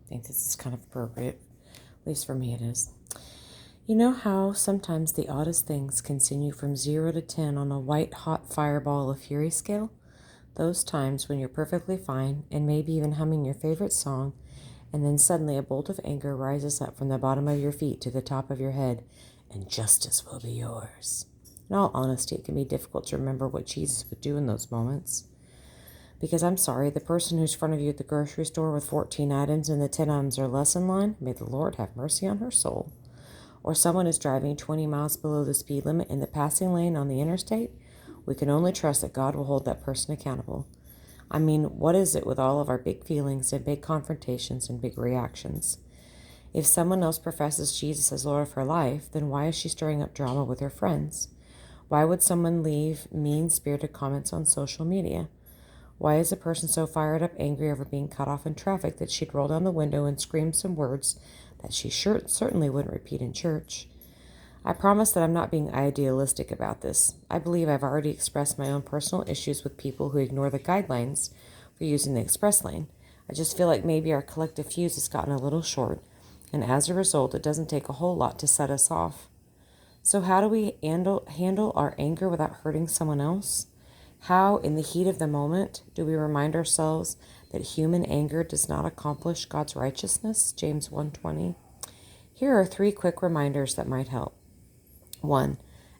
I think this is kind of appropriate. At least for me it is. You know how sometimes the oddest things can send you from 0 to 10 on a white-hot fireball of fury scale? Those times when you're perfectly fine and maybe even humming your favorite song, and then suddenly a bolt of anger rises up from the bottom of your feet to the top of your head, and justice will be yours. In all honesty, it can be difficult to remember what Jesus would do in those moments. Because I'm sorry, the person who's in front of you at the grocery store with 14 items and the 10 items are less in line, may the Lord have mercy on her soul. Or someone is driving 20 miles below the speed limit in the passing lane on the interstate, we can only trust that God will hold that person accountable. I mean, what is it with all of our big feelings and big confrontations and big reactions? If someone else professes Jesus as Lord of her life, then why is she stirring up drama with her friends? Why would someone leave mean-spirited comments on social media? Why is a person so fired up, angry over being cut off in traffic that she'd roll down the window and scream some words that she certainly wouldn't repeat in church? I promise that I'm not being idealistic about this. I believe I've already expressed my own personal issues with people who ignore the guidelines for using the express lane. I just feel like maybe our collective fuse has gotten a little short, and as a result, it doesn't take a whole lot to set us off. So how do we handle our anger without hurting someone else? How, in the heat of the moment, do we remind ourselves that human anger does not accomplish God's righteousness? James 1:20. Here are 3 quick reminders that might help. 1.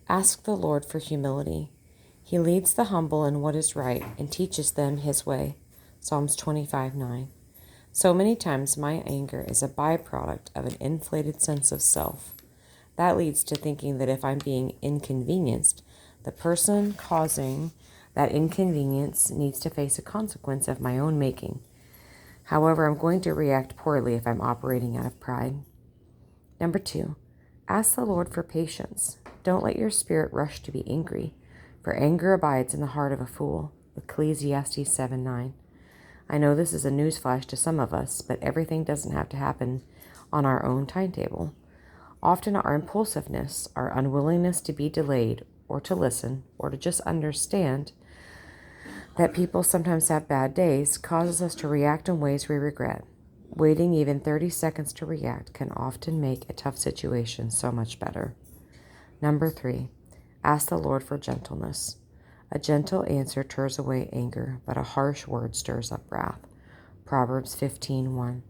Ask the Lord for humility. He leads the humble in what is right and teaches them his way. Psalms 25:9. So many times my anger is a byproduct of an inflated sense of self. That leads to thinking that if I'm being inconvenienced, the person causing that inconvenience needs to face a consequence of my own making. However, I'm going to react poorly if I'm operating out of pride. Number 2, ask the Lord for patience. Don't let your spirit rush to be angry, for anger abides in the heart of a fool. Ecclesiastes 7:9. I know this is a newsflash to some of us, but everything doesn't have to happen on our own timetable. Often our impulsiveness, our unwillingness to be delayed, or to listen, or to just understand that people sometimes have bad days, causes us to react in ways we regret. Waiting even 30 seconds to react can often make a tough situation so much better. Number 3, ask the Lord for gentleness. A gentle answer turns away anger, but a harsh word stirs up wrath. Proverbs 15:1.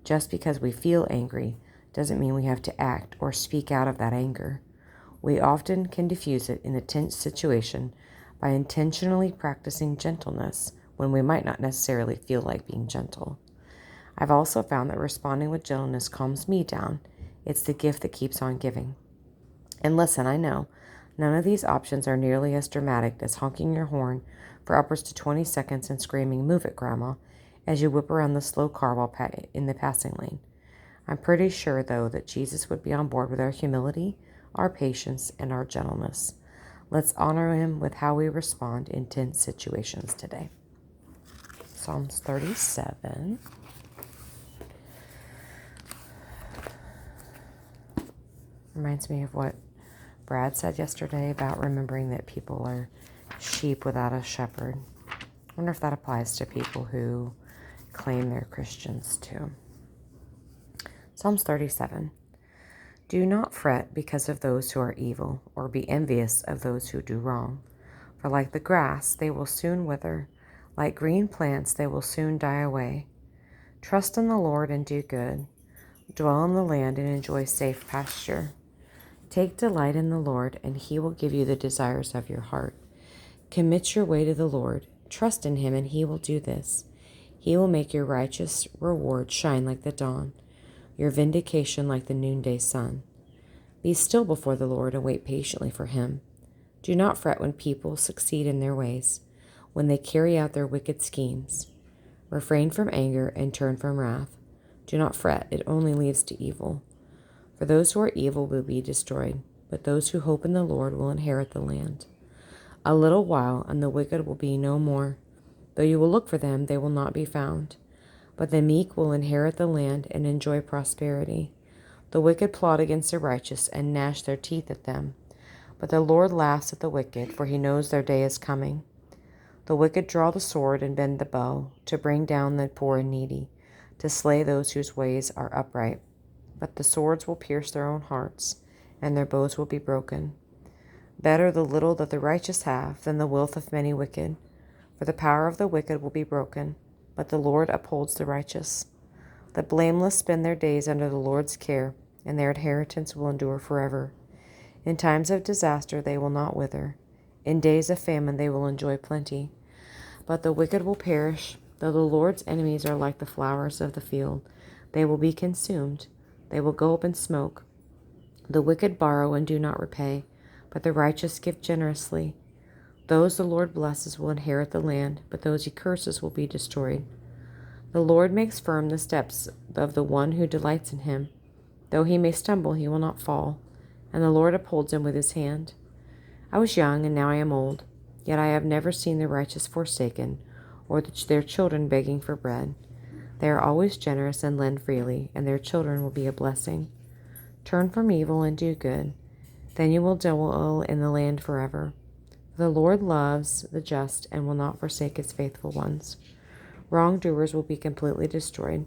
Just because we feel angry doesn't mean we have to act or speak out of that anger. We often can diffuse it in a tense situation by intentionally practicing gentleness when we might not necessarily feel like being gentle. I've also found that responding with gentleness calms me down. It's the gift that keeps on giving. And listen, I know none of these options are nearly as dramatic as honking your horn for upwards to 20 seconds and screaming, "Move it, Grandma," as you whip around the slow car while in the passing lane. I'm pretty sure, though, that Jesus would be on board with our humility, our patience, and our gentleness. Let's honor him with how we respond in tense situations today. Psalms 37. Reminds me of what Brad said yesterday about remembering that people are sheep without a shepherd. I wonder if that applies to people who claim they're Christians too. Psalms 37. Do not fret because of those who are evil, or be envious of those who do wrong. For like the grass, they will soon wither. Like green plants, they will soon die away. Trust in the Lord and do good. Dwell in the land and enjoy safe pasture. Take delight in the Lord, and he will give you the desires of your heart. Commit your way to the Lord. Trust in him, and he will do this. He will make your righteous reward shine like the dawn, your vindication like the noonday sun. Be still before the Lord and wait patiently for him. Do not fret when people succeed in their ways, when they carry out their wicked schemes. Refrain from anger and turn from wrath. Do not fret, it only leads to evil. For those who are evil will be destroyed, but those who hope in the Lord will inherit the land. A little while, and the wicked will be no more. Though you will look for them, they will not be found. But the meek will inherit the land and enjoy prosperity. The wicked plot against the righteous and gnash their teeth at them. But the Lord laughs at the wicked, for he knows their day is coming. The wicked draw the sword and bend the bow to bring down the poor and needy, to slay those whose ways are upright. But the swords will pierce their own hearts, and their bows will be broken. Better the little that the righteous have than the wealth of many wicked. For the power of the wicked will be broken, but the Lord upholds the righteous. The blameless spend their days under the Lord's care, and their inheritance will endure forever. In times of disaster they will not wither. In days of famine they will enjoy plenty. But the wicked will perish. Though the Lord's enemies are like the flowers of the field, they will be consumed. They will go up in smoke. The wicked borrow and do not repay, but the righteous give generously. Those the Lord blesses will inherit the land, but those he curses will be destroyed. The Lord makes firm the steps of the one who delights in him. Though he may stumble, he will not fall, and the Lord upholds him with his hand. I was young, and now I am old, yet I have never seen the righteous forsaken, or their children begging for bread. They are always generous and lend freely, and their children will be a blessing. Turn from evil and do good, then you will dwell in the land forever. The Lord loves the just and will not forsake his faithful ones. Wrongdoers will be completely destroyed.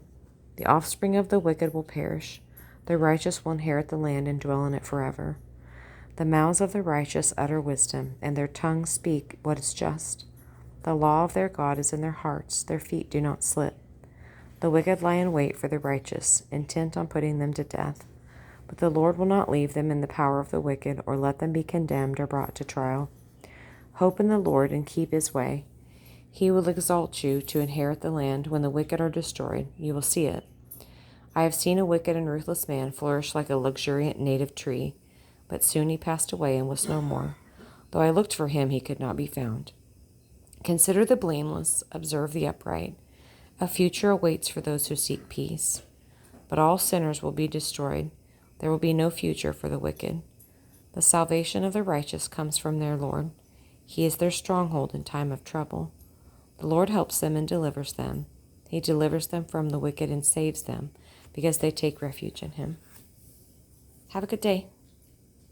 The offspring of the wicked will perish. The righteous will inherit the land and dwell in it forever. The mouths of the righteous utter wisdom, and their tongues speak what is just. The law of their God is in their hearts, their feet do not slip. The wicked lie in wait for the righteous, intent on putting them to death. But the Lord will not leave them in the power of the wicked, or let them be condemned or brought to trial. Hope in the Lord and keep his way. He will exalt you to inherit the land. When the wicked are destroyed, you will see it. I have seen a wicked and ruthless man flourish like a luxuriant native tree, but soon he passed away and was no more. Though I looked for him, he could not be found. Consider the blameless, observe the upright. A future awaits for those who seek peace. But all sinners will be destroyed. There will be no future for the wicked. The salvation of the righteous comes from their Lord. He is their stronghold in time of trouble. The Lord helps them and delivers them. He delivers them from the wicked and saves them, because they take refuge in him. Have a good day.